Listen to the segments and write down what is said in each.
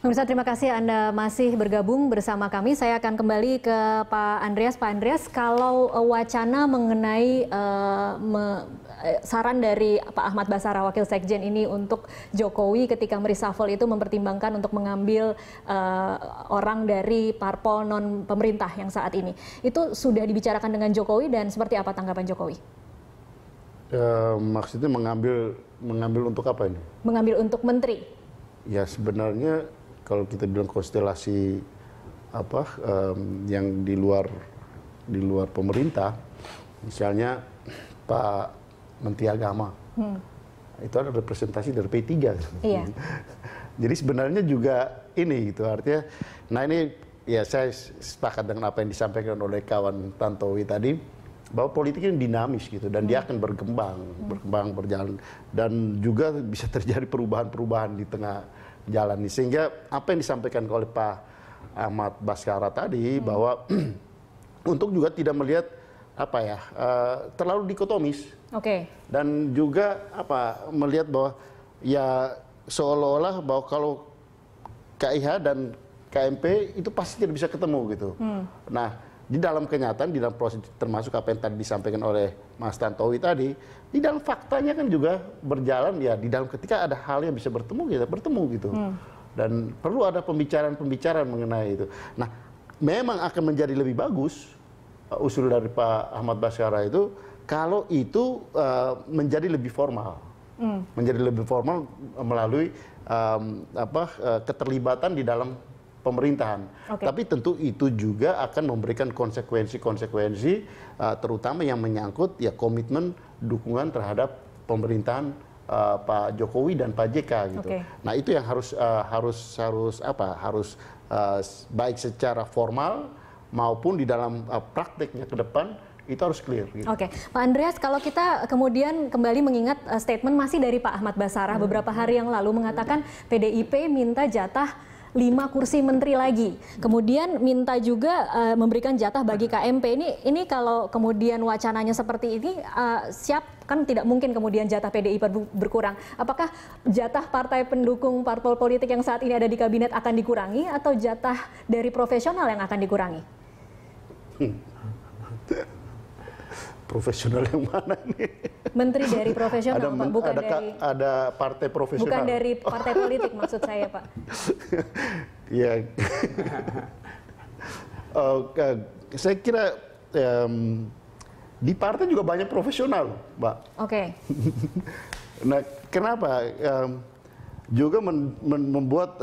Pemirsa, terima kasih Anda masih bergabung bersama kami. Saya akan kembali ke Pak Andreas. Pak Andreas, kalau wacana mengenai saran dari Pak Ahmad Basarah, Wakil Sekjen ini untuk Jokowi ketika mereshuffle itu mempertimbangkan untuk mengambil orang dari parpol non pemerintah yang saat ini, itu sudah dibicarakan dengan Jokowi dan seperti apa tanggapan Jokowi? Maksudnya mengambil untuk apa ini? Mengambil untuk menteri. Ya sebenarnya kalau kita bilang konstelasi yang di luar pemerintah, misalnya Pak Menteri Agama, itu ada representasi dari P3. Iya. Jadi sebenarnya juga ini gitu artinya. Nah ini ya saya sepakat dengan apa yang disampaikan oleh kawan Tantowi tadi, bahwa politik ini dinamis gitu dan dia akan berkembang berjalan dan juga bisa terjadi perubahan-perubahan di tengah jalan ini, sehingga apa yang disampaikan oleh Pak Ahmad Basarah tadi bahwa untuk juga tidak melihat terlalu dikotomis, dan juga melihat bahwa ya seolah-olah bahwa kalau KIH dan KMP itu pasti tidak bisa ketemu gitu. Nah, di dalam kenyataan, di dalam proses termasuk apa yang tadi disampaikan oleh Mas Tantowi tadi, di dalam faktanya kan juga berjalan ya, di dalam ketika ada hal yang bisa bertemu gitu. Dan perlu ada pembicaraan mengenai itu. Nah, memang akan menjadi lebih bagus usul dari Pak Ahmad Basarah itu kalau itu menjadi lebih formal. Menjadi lebih formal melalui keterlibatan di dalam pemerintahan. Tapi tentu itu juga akan memberikan konsekuensi terutama yang menyangkut ya komitmen dukungan terhadap pemerintahan Pak Jokowi dan Pak JK gitu. Nah, itu yang harus baik secara formal maupun di dalam prakteknya ke depan itu harus clear. Gitu. Pak Andreas, kalau kita kemudian kembali mengingat statement masih dari Pak Ahmad Basarah beberapa hari yang lalu mengatakan PDIP minta jatah 5 kursi menteri lagi, kemudian minta juga memberikan jatah bagi KMP. Ini kalau kemudian wacananya seperti ini, kan tidak mungkin kemudian jatah PDIP berkurang. Apakah jatah partai pendukung parpol politik yang saat ini ada di kabinet akan dikurangi atau jatah dari profesional yang akan dikurangi? Profesional yang mana nih? Menteri dari profesional, Pak, bukan ada partai profesional. Bukan dari partai politik maksud saya, Pak. Ya, saya kira di partai juga banyak profesional, Mbak. Nah, kenapa? Juga membuat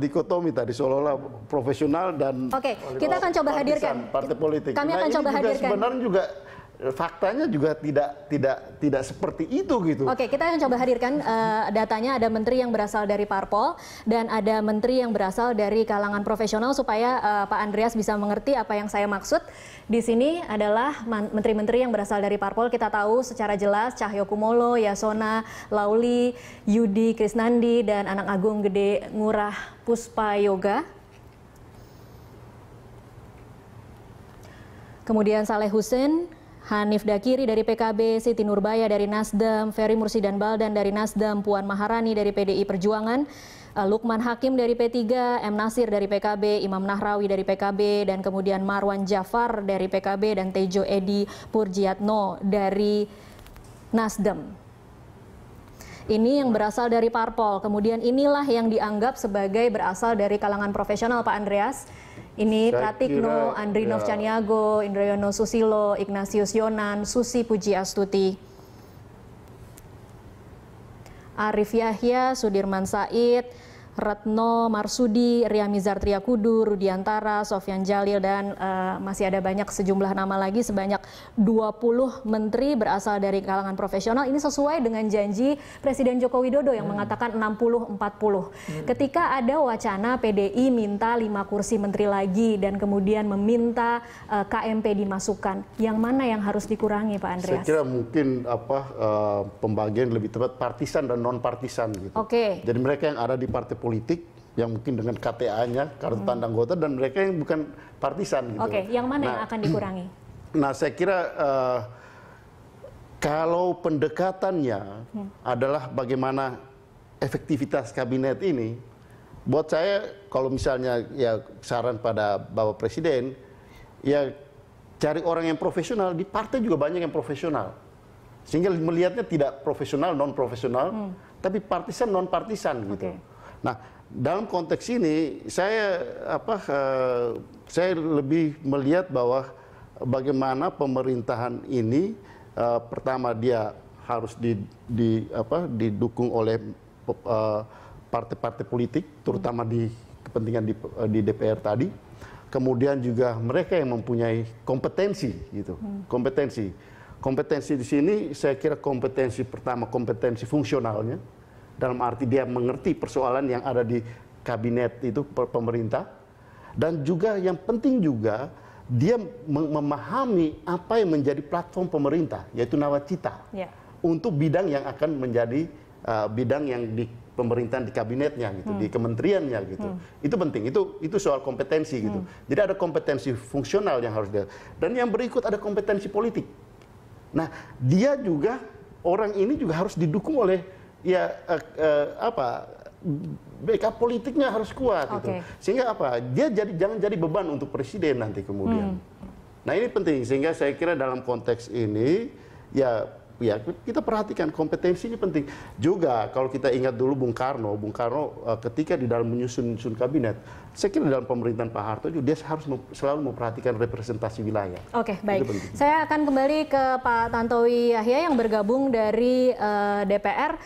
dikotomi tadi seolah-olah profesional dan kita akan coba hadirkan partai politik. Kami akan coba hadirkan. Sebenarnya juga faktanya juga tidak seperti itu gitu. Kita akan coba hadirkan datanya. Ada menteri yang berasal dari parpol dan ada menteri yang berasal dari kalangan profesional supaya Pak Andreas bisa mengerti apa yang saya maksud. Di sini adalah menteri-menteri yang berasal dari parpol. Kita tahu secara jelas Cahyokumolo, Yasona Lauli, Yudi Krisnandi dan Anak Agung Gede Ngurah Puspayoga. Kemudian Saleh Husin, Hanif Dakiri dari PKB, Siti Nurbaya dari Nasdem, Ferry Mursidan Baldan dari Nasdem, Puan Maharani dari PDI Perjuangan, Lukman Hakim dari P3, M. Nasir dari PKB, Imam Nahrawi dari PKB, dan kemudian Marwan Jafar dari PKB, dan Tejo Edi Purjiatno dari Nasdem. Ini yang berasal dari parpol, kemudian inilah yang dianggap sebagai berasal dari kalangan profesional, Pak Andreas. Ini Pratikno, Andri Novcaniago, Indroyono Susilo, Ignatius Yonan, Susi Pujiastuti, Arif Yahya, Sudirman Said, Retno Marsudi, Ria Mizar Triakudu, Rudiantara, Sofyan Jalil, dan masih ada banyak sejumlah nama lagi, sebanyak 20 menteri berasal dari kalangan profesional. Ini sesuai dengan janji Presiden Joko Widodo yang mengatakan 60-40. Ketika ada wacana PDI minta 5 kursi menteri lagi dan kemudian meminta KMP dimasukkan, yang mana yang harus dikurangi, Pak Andreas? Saya kira mungkin pembagian lebih tepat partisan dan non partisan gitu. Jadi mereka yang ada di partai politik yang mungkin dengan KTA-nya, kartu tanda anggota, dan mereka yang bukan partisan gitu. Yang mana yang akan dikurangi? Nah, saya kira kalau pendekatannya adalah bagaimana efektivitas kabinet ini, buat saya kalau misalnya ya saran pada Bapak Presiden, ya cari orang yang profesional. Di partai juga banyak yang profesional, sehingga melihatnya tidak profesional, non profesional, tapi partisan non partisan gitu. Nah, dalam konteks ini saya lebih melihat bahwa bagaimana pemerintahan ini pertama dia harus didukung oleh partai-partai politik, terutama di kepentingan di DPR tadi. Kemudian juga mereka yang mempunyai kompetensi gitu. Kompetensi di sini saya kira kompetensi pertama, kompetensi fungsionalnya, dalam arti dia mengerti persoalan yang ada di kabinet itu pemerintah, dan juga yang penting juga dia memahami apa yang menjadi platform pemerintah, yaitu nawacita, untuk bidang yang akan menjadi bidang yang di pemerintahan, di kabinetnya gitu, di kementeriannya gitu. Itu penting, itu soal kompetensi gitu. Jadi ada kompetensi fungsional yang harus dia, dan yang berikut ada kompetensi politik. Nah, dia juga, orang ini juga harus didukung oleh backup politiknya harus kuat gitu. Sehingga dia jangan jadi beban untuk presiden nanti kemudian. Nah, ini penting, sehingga saya kira dalam konteks ini ya kita perhatikan kompetensinya penting. Juga kalau kita ingat dulu Bung Karno ketika di dalam menyusun kabinet, saya kira dalam pemerintahan Pak Harto juga dia harus selalu memperhatikan representasi wilayah. Baik. Saya akan kembali ke Pak Tantowi Yahya yang bergabung dari DPR.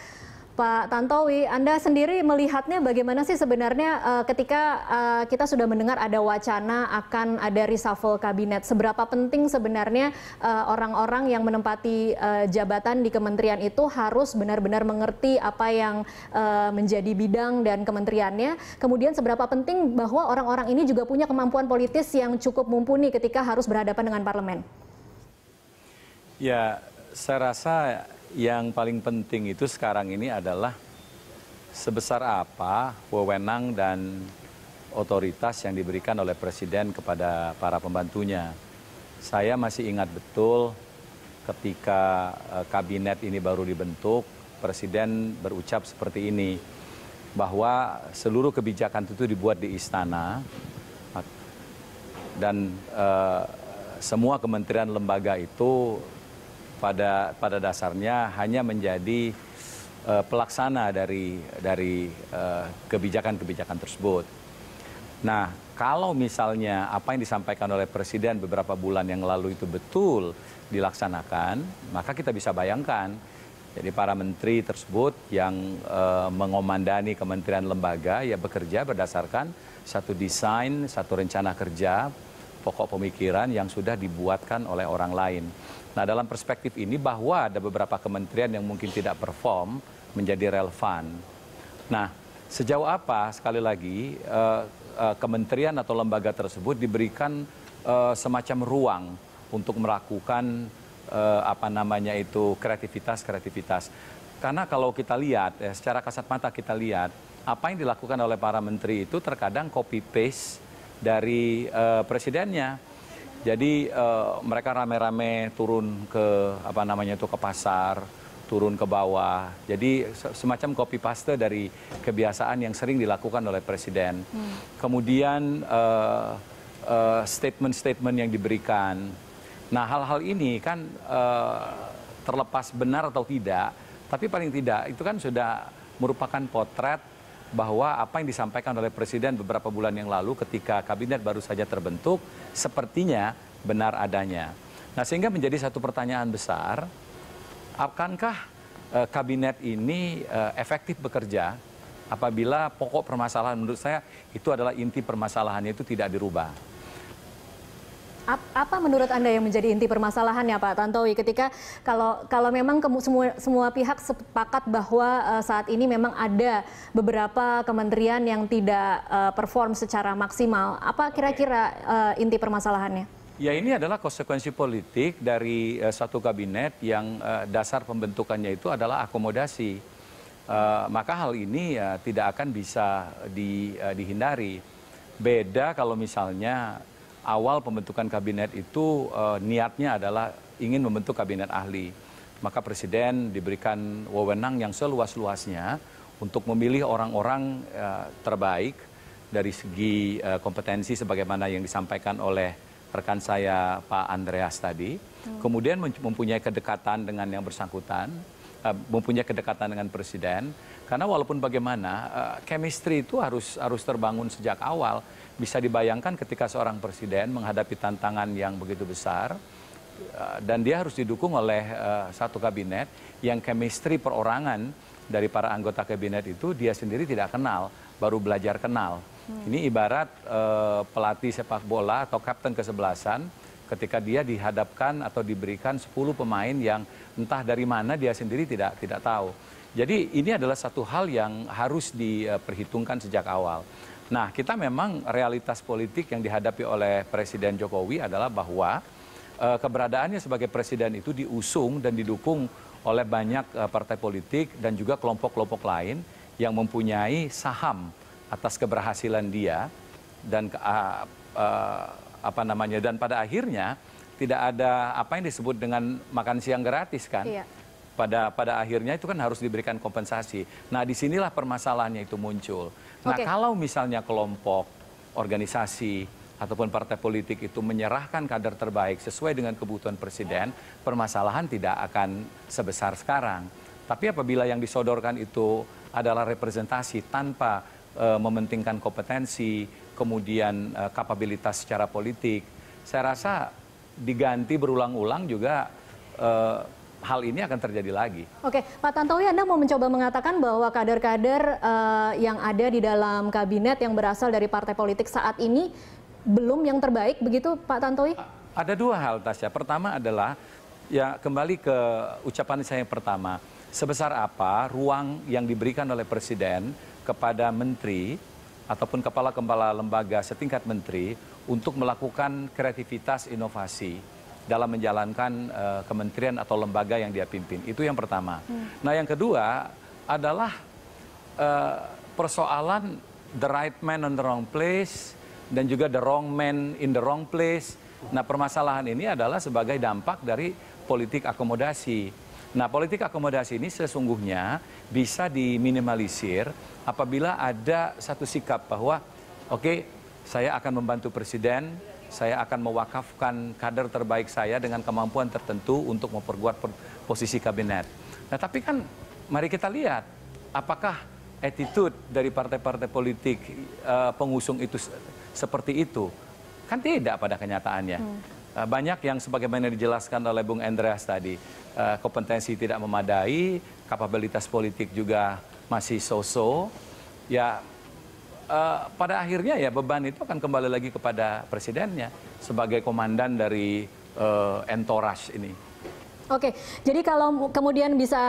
Pak Tantowi, Anda sendiri melihatnya bagaimana sih sebenarnya ketika kita sudah mendengar ada wacana akan ada reshuffle kabinet? Seberapa penting sebenarnya orang-orang yang menempati jabatan di kementerian itu harus benar-benar mengerti apa yang menjadi bidang dan kementeriannya? Kemudian seberapa penting bahwa orang-orang ini juga punya kemampuan politis yang cukup mumpuni ketika harus berhadapan dengan parlemen? Ya, saya rasa yang paling penting itu sekarang ini adalah sebesar apa wewenang dan otoritas yang diberikan oleh Presiden kepada para pembantunya. Saya masih ingat betul ketika kabinet ini baru dibentuk, Presiden berucap seperti ini, bahwa seluruh kebijakan itu dibuat di istana dan semua kementerian lembaga itu pada dasarnya hanya menjadi pelaksana dari kebijakan-kebijakan tersebut. Nah, kalau misalnya apa yang disampaikan oleh Presiden beberapa bulan yang lalu itu betul dilaksanakan, maka kita bisa bayangkan, jadi para menteri tersebut yang mengomandani kementerian lembaga ya bekerja berdasarkan satu desain, satu rencana kerja, pokok pemikiran yang sudah dibuatkan oleh orang lain. Nah, dalam perspektif ini bahwa ada beberapa kementerian yang mungkin tidak perform menjadi relevan. Nah, sejauh apa sekali lagi kementerian atau lembaga tersebut diberikan semacam ruang untuk melakukan kreativitas. Karena kalau kita lihat secara kasat mata kita lihat apa yang dilakukan oleh para menteri itu terkadang copy paste dari presidennya. Jadi mereka rame-rame turun ke ke pasar, turun ke bawah. Jadi semacam copy paste dari kebiasaan yang sering dilakukan oleh presiden. Kemudian statement-statement yang diberikan. Nah, hal-hal ini kan terlepas benar atau tidak, tapi paling tidak itu kan sudah merupakan potret bahwa apa yang disampaikan oleh Presiden beberapa bulan yang lalu ketika kabinet baru saja terbentuk sepertinya benar adanya. Nah, sehingga menjadi satu pertanyaan besar, akankah kabinet ini efektif bekerja apabila pokok permasalahan menurut saya itu adalah inti permasalahannya itu tidak dirubah. Apa menurut Anda yang menjadi inti permasalahannya, Pak Tantowi, ketika kalau memang semua pihak sepakat bahwa saat ini memang ada beberapa kementerian yang tidak perform secara maksimal, apa kira-kira inti permasalahannya? Ya, ini adalah konsekuensi politik dari satu kabinet yang dasar pembentukannya itu adalah akomodasi. Maka hal ini ya tidak akan bisa dihindari. Beda kalau misalnya awal pembentukan kabinet itu niatnya adalah ingin membentuk kabinet ahli. Maka Presiden diberikan wewenang yang seluas-luasnya untuk memilih orang-orang terbaik dari segi kompetensi sebagaimana yang disampaikan oleh rekan saya Pak Andreas tadi. Kemudian mempunyai kedekatan dengan yang bersangkutan, mempunyai kedekatan dengan Presiden. Karena walaupun bagaimana, chemistry itu harus terbangun sejak awal. Bisa dibayangkan ketika seorang presiden menghadapi tantangan yang begitu besar, dan dia harus didukung oleh satu kabinet yang chemistry perorangan dari para anggota kabinet itu dia sendiri tidak kenal, baru belajar kenal. Ini ibarat pelatih sepak bola atau kapten kesebelasan ketika dia dihadapkan atau diberikan 10 pemain yang entah dari mana dia sendiri tidak tahu. Jadi ini adalah satu hal yang harus diperhitungkan sejak awal. Nah, kita memang realitas politik yang dihadapi oleh Presiden Jokowi adalah bahwa keberadaannya sebagai presiden itu diusung dan didukung oleh banyak partai politik dan juga kelompok-kelompok lain yang mempunyai saham atas keberhasilan dia dan dan pada akhirnya tidak ada apa yang disebut dengan makan siang gratis kan. Iya. Pada akhirnya itu kan harus diberikan kompensasi. Nah, disinilah permasalahannya itu muncul. Nah, kalau misalnya kelompok, organisasi, ataupun partai politik itu menyerahkan kader terbaik sesuai dengan kebutuhan presiden, permasalahan tidak akan sebesar sekarang. Tapi apabila yang disodorkan itu adalah representasi tanpa mementingkan kompetensi, kemudian kapabilitas secara politik, saya rasa diganti berulang-ulang juga hal ini akan terjadi lagi. Oke, Pak Tantowi, Anda mau mencoba mengatakan bahwa kader-kader yang ada di dalam kabinet yang berasal dari partai politik saat ini belum yang terbaik, begitu Pak Tantowi? Ada dua hal, Tasya. Pertama adalah, ya kembali ke ucapan saya yang pertama, sebesar apa ruang yang diberikan oleh Presiden kepada menteri ataupun kepala-kepala lembaga setingkat menteri untuk melakukan kreativitas inovasi dalam menjalankan kementerian atau lembaga yang dia pimpin. Itu yang pertama. Nah, yang kedua adalah persoalan the right man on the wrong place dan juga the wrong man in the wrong place. Nah, permasalahan ini adalah sebagai dampak dari politik akomodasi. Nah, politik akomodasi ini sesungguhnya bisa diminimalisir apabila ada satu sikap bahwa oke, saya akan membantu presiden, saya akan mewakafkan kader terbaik saya dengan kemampuan tertentu untuk memperkuat posisi kabinet. Nah, tapi kan mari kita lihat apakah attitude dari partai-partai politik pengusung itu seperti itu. Kan tidak pada kenyataannya. Banyak yang sebagaimana dijelaskan oleh Bung Andreas tadi, kompetensi tidak memadai, kapabilitas politik juga masih so-so. Ya, pada akhirnya ya beban itu akan kembali lagi kepada presidennya sebagai komandan dari entourage ini. Oke, jadi kalau kemudian bisa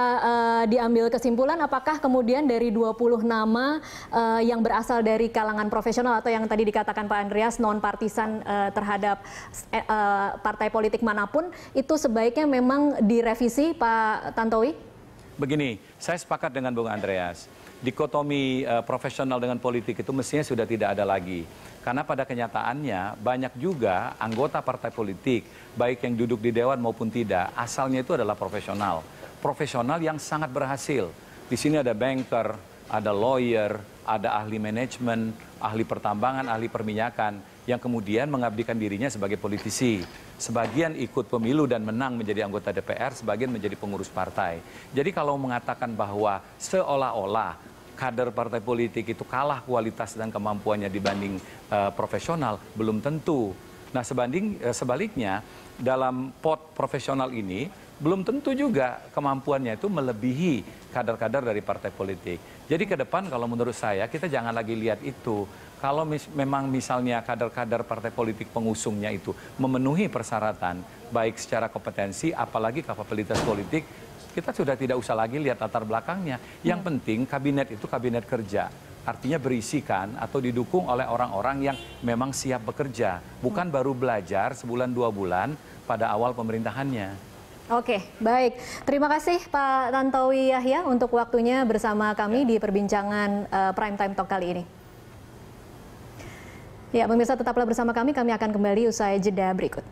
diambil kesimpulan, apakah kemudian dari 20 nama yang berasal dari kalangan profesional atau yang tadi dikatakan Pak Andreas non-partisan terhadap partai politik manapun, itu sebaiknya memang direvisi, Pak Tantowi? Begini, saya sepakat dengan Bung Andreas. Dikotomi profesional dengan politik itu mestinya sudah tidak ada lagi. Karena pada kenyataannya banyak juga anggota partai politik, baik yang duduk di dewan maupun tidak, asalnya itu adalah profesional. Profesional yang sangat berhasil. Di sini ada banker, ada lawyer, ada ahli manajemen, ahli pertambangan, ahli perminyakan, yang kemudian mengabdikan dirinya sebagai politisi. Sebagian ikut pemilu dan menang menjadi anggota DPR, sebagian menjadi pengurus partai. Jadi kalau mengatakan bahwa seolah-olah kader partai politik itu kalah kualitas dan kemampuannya dibanding profesional, belum tentu. Nah, sebaliknya dalam pot profesional ini belum tentu juga kemampuannya itu melebihi kader-kader dari partai politik. Jadi ke depan kalau menurut saya kita jangan lagi lihat itu. Kalau memang misalnya kader-kader partai politik pengusungnya itu memenuhi persyaratan, baik secara kompetensi apalagi kapabilitas politik, kita sudah tidak usah lagi lihat latar belakangnya. Yang penting kabinet itu kabinet kerja. Artinya berisikan atau didukung oleh orang-orang yang memang siap bekerja. Bukan baru belajar sebulan 2 bulan pada awal pemerintahannya. Oke, baik. Terima kasih Pak Tantowi Yahya untuk waktunya bersama kami di perbincangan Prime Time Talk kali ini. Ya, pemirsa tetaplah bersama kami akan kembali usai jeda berikut.